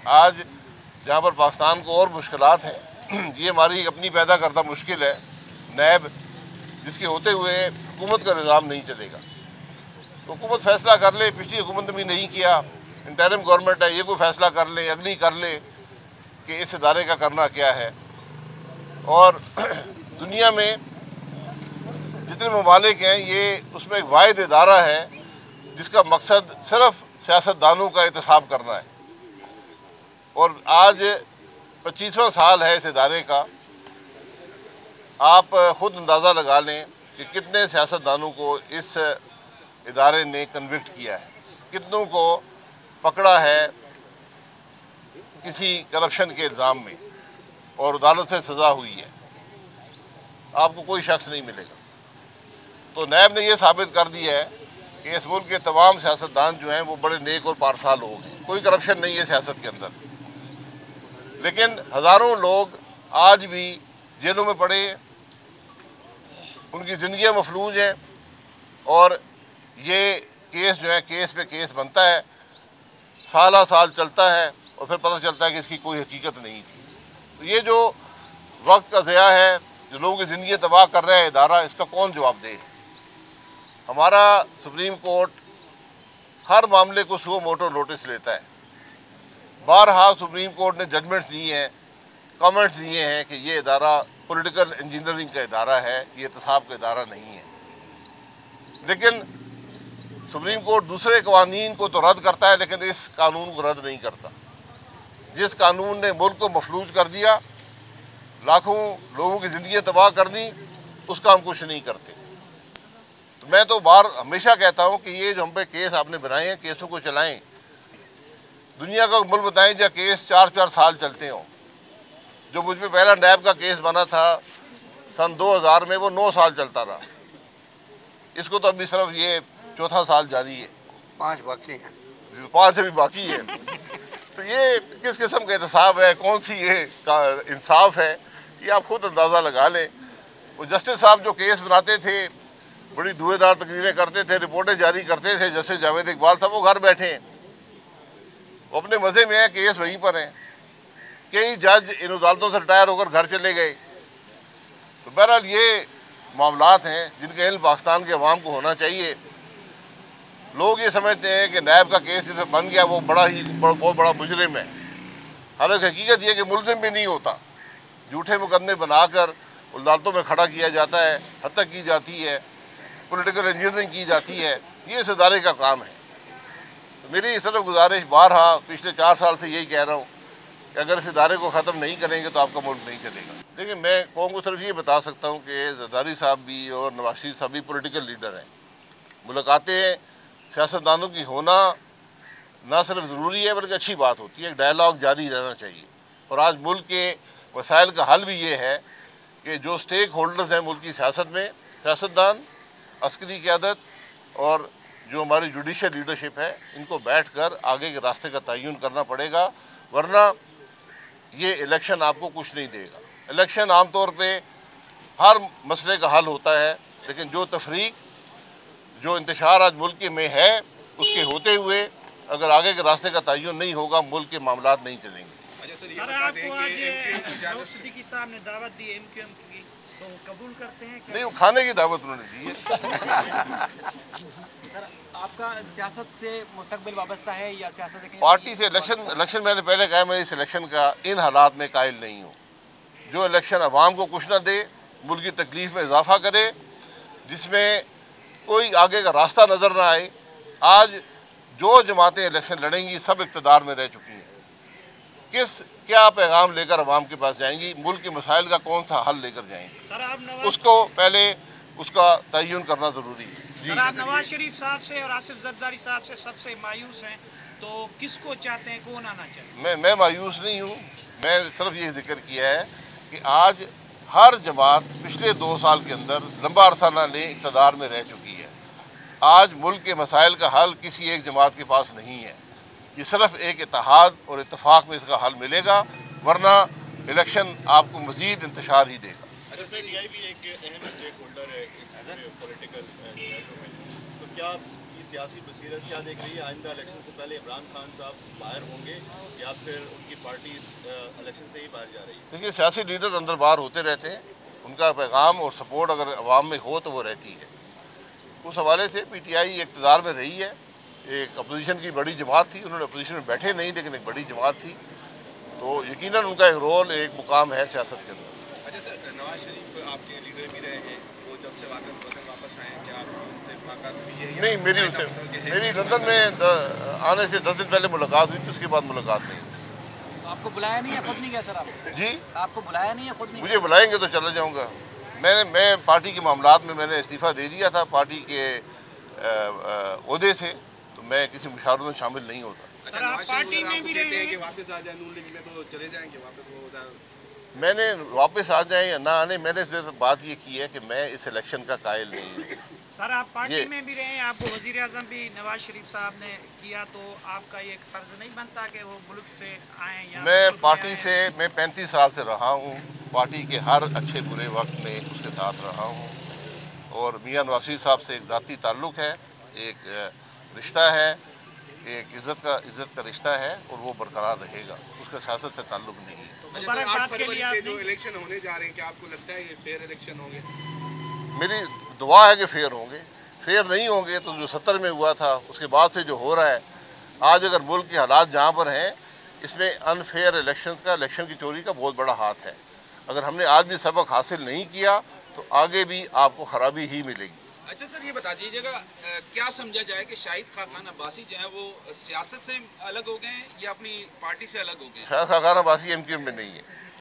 आज जहाँ पर पाकिस्तान को और मुश्किलात हैं, ये हमारी अपनी पैदा करता मुश्किल है। नैब जिसके होते हुए हुकूमत का निज़ाम नहीं चलेगा। तो हुकूमत फैसला कर ले, पिछली हुकूमत ने भी नहीं किया, इंटरिम गवर्नमेंट है, ये कोई फैसला कर ले, अगली कर ले कि इस इदारे का करना क्या है। और दुनिया में जितने ममालिक हैं, ये उसमें एक वाहिद इदारा है जिसका मकसद सिर्फ सियासतदानों का एहतसाब करना है। और आज 25वां साल है इस इदारे का। आप खुद अंदाज़ा लगा लें कि कितने सियासतदानों को इस इदारे ने कन्विक्ट किया है, कितनों को पकड़ा है किसी करप्शन के इल्ज़ाम में और अदालत से सज़ा हुई है। आपको कोई शख्स नहीं मिलेगा। तो नैब ने यह साबित कर दिया है कि इस मुल्क के तमाम सियासतदान जो हैं वो बड़े नेक और पारसा लोग हैं। कोई करप्शन नहीं है सियासत के अंदर। लेकिन हज़ारों लोग आज भी जेलों में पड़े हैं, उनकी ज़िंदगियाँ मफलूज हैं। और ये केस जो है, केस पे केस बनता है, साल साल चलता है और फिर पता चलता है कि इसकी कोई हकीकत नहीं थी। तो ये जो वक्त का ज़या है, जो लोगों की ज़िंदगी तबाह कर रहा है इदारा, इसका कौन जवाबदेह है? हमारा सुप्रीम कोर्ट हर मामले को सुओ मोटो नोटिस लेता है। बारहा सुप्रीम कोर्ट ने जजमेंट्स दिए हैं, कमेंट्स दिए हैं कि ये इदारा पॉलिटिकल इंजीनियरिंग का इदारा है, ये एहतसाब का इदारा नहीं है। लेकिन सुप्रीम कोर्ट दूसरे कवानीन को तो रद्द करता है, लेकिन इस कानून को रद्द नहीं करता। जिस कानून ने मुल्क को मफलूज कर दिया, लाखों लोगों की ज़िंदगी तबाह कर दी, उसका हम कुछ नहीं करते। तो मैं तो हमेशा कहता हूँ कि ये जो हम पे केस आपने बनाए हैं, केसों को चलाएं। दुनिया का मुल्क बताएं जहाँ केस 4-4 साल चलते हों। जो मुझ पे पहला नैब का केस बना था सन 2000 में, वो 9 साल चलता रहा। इसको तो अभी सिर्फ ये चौथा साल जारी है, 5 बाकी हैं, 5 से भी बाकी है। तो ये किस किस्म का एहतसाब है, कौन सी ये इंसाफ है, ये आप खुद अंदाज़ा लगा लें। वो जस्टिस साहब जो केस बनाते थे, बड़ी धुएंधार तकरीरें करते थे, रिपोर्टें जारी करते थे, जस्टिस जावेद इकबाल साहब, वो घर बैठे हैं, वो अपने मज़े में है, केस वहीं पर हैं। कई जज इन अदालतों से रिटायर होकर घर चले गए। तो बहरहाल ये मामलात हैं जिनका इल्म पाकिस्तान के अवाम को होना चाहिए। लोग ये समझते हैं कि नैब का केस जिसमें बन गया वो बहुत बड़ा मुजरिम है। हालांकि हकीकत ये कि मुलजिम भी नहीं होता। झूठे मुकदमे बनाकर अदालतों में खड़ा किया जाता है, हत्या की जाती है, पॉलिटिकल इंजीनियरिंग की जाती है। ये इस इदारे का काम है। तो मेरी सिर्फ गुजारिश, बारहा पिछले 4 साल से यही कह रहा हूँ कि अगर इस इदारे को ख़त्म नहीं करेंगे तो आपका मुल्क नहीं चलेगा। लेकिन मैं कौम को सिर्फ ये बता सकता हूँ कि जरदारी साहब भी और नवाज शरीफ साहब भी पॉलिटिकल लीडर हैं। मुलाकातें सियासतदानों की होना ना सिर्फ ज़रूरी है बल्कि अच्छी बात होती है। डायलॉग जारी रहना चाहिए। और आज मुल्क के वसाइल का हल भी ये है कि जो स्टेक होल्डर्स हैं मुल्क की सियासत में, सियासतदान, अस्करी क़यादत और जो हमारी जुडिशल लीडरशिप है, इनको बैठ कर आगे के रास्ते का तयन करना पड़ेगा। वरना ये इलेक्शन आपको कुछ नहीं देगा। इलेक्शन आमतौर पे हर मसले का हल होता है, लेकिन जो तफरीक, जो इंतशार आज मुल्क में है, उसके होते हुए अगर आगे के रास्ते का तयन नहीं होगा, मुल्क के मामलात नहीं चलेंगे। सर, आपको आज सिद्दीकी साहब ने दावत दी एमक्यूएम की, तो कबूल करते हैं क्या? नहीं, वो खाने की दावत उन्होंने दी है। सर, आपका सियासत से मुस्तकबिल वाबस्ता है या सियासत पार्टी से? इलेक्शन मैंने पहले कहा, मैं इस इलेक्शन का इन हालात में कायल नहीं हूँ। जो इलेक्शन अवाम को कुछ ना दे, मुल्क की तकलीफ में इजाफा करे, जिसमें कोई आगे का रास्ता नज़र ना आए। आज जो जमातें इलेक्शन लड़ेंगी सब इक़्तिदार में रह चुकी हैं। क्या पैगाम लेकर अवाम के पास जाएंगी, मुल्क के मसाइल का कौन सा हल लेकर जाएंगी, सर आप उसको पहले उसका तयन करना ज़रूरी है। सर, आप नवाज शरीफ साहब से और आसिफ जरदारी साहब से सबसे मायूस हैं, तो किसको चाहते हैं, कौन आना चाहिए? मैं मायूस नहीं हूँ। मैं सिर्फ ये जिक्र किया है कि आज हर जमात पिछले 2 साल के अंदर लंबा अरसा ने इक़्तिदार में रह चुकी है। आज मुल्क के मसाइल का हल किसी एक जमात के पास नहीं है। ये सिर्फ एक इत्तेहाद और इत्तेफाक में इसका हल मिलेगा, वरना इलेक्शन आपको मज़ीद इंतशार ही देगा। अच्छा सर, टीआई भी एक अहम स्टेक होल्डर है इस पॉलिटिकल तो क्या इस सियासी बसीरत क्या देख रही है? आइंदा इलेक्शन से पहले इमरान खान साहब बाहर होंगे या फिर उनकी पार्टी इस इलेक्शन से ही बाहर जा रही है? देखिए, सियासी लीडर अंदर बाहर होते रहते हैं, उनका पैगाम और सपोर्ट अगर अवाम में हो तो वो रहती है। उस हवाले से पीटीआई इक़्तिदार में रही है, एक अपोजिशन की बड़ी जमात थी, उन्होंने अपोजिशन में बैठे नहीं लेकिन एक बड़ी जमात थी, तो यकीनन उनका एक रोल, एक मुकाम है सियासत के अंदर। अच्छा सर, नवाज शरीफ आपके लीडर भी रहे हैं, वो जब से वापस आए हैं, क्या आपकी उनसे मुलाकात हुई है? नहीं, मेरी लंदन में आने से 10 दिन पहले मुलाकात हुई थी, उसके बाद मुलाकात नहीं हुई। तो आपको बुलाया नहीं है, खुद नहीं गया सर आप? जी, आपको बुलाया नहीं है, खुद नहीं? मुझे बुलाएंगे तो चला जाऊंगा। मैं पार्टी के मामलात में मैंने इस्तीफ़ा दे दिया था पार्टी के ओहदे से, तो मैं किसी मुशावरत में शामिल नहीं होता। अच्छा, नवाज शरीफ अगर आपको कहते हैं कि वापस आ जाए नून लीग में, तो चले जाएंगे वापस? वो मैंने वापस आ जाए या ना आने, मैंने सिर्फ बात ये की है कि मैं इस इलेक्शन का कायल नहीं हूँ। सर, आप पार्टी में भी रहे, आपको वज़ीर आज़म भी नवाज शरीफ साहब ने किया, तो आपका ये फ़र्ज़ नहीं बनता कि वो मुल्क से आएँ? या मैं पार्टी से 35 साल से रहा हूँ, पार्टी के हर अच्छे बुरे वक्त में उसके साथ रहा हूँ, और मियां नवाज शरीफ साहब से एक ज़ाती ताल्लुक़ है, एक रिश्ता है, एक इज़्ज़त का रिश्ता है, और वो बरकरार रहेगा, उसका सियासत से ताल्लुक़ नहीं है। अच्छा, 8 फरवरी पे जो इलेक्शन होने जा रहे हैं, क्या आपको लगता है ये फेयर इलेक्शन होंगे? मेरी दुआ है कि फेयर होंगे। फेयर नहीं होंगे तो जो 70 में हुआ था उसके बाद से जो हो रहा है, आज अगर मुल्क के हालात जहाँ पर हैं, इसमें अनफेयर इलेक्शन की चोरी का बहुत बड़ा हाथ है। अगर हमने आज भी सबक हासिल नहीं किया तो आगे भी आपको खराबी ही मिलेगी। अच्छा सर, ये बता दीजिएगा, क्या समझा जाए कि शाहिद खाकान अब्बासी जो है वो सियासत से अलग हो गए हैं या अपनी पार्टी से अलग हो गए हैं? शाहिद खाकान अब्बासी MQM में नहीं है।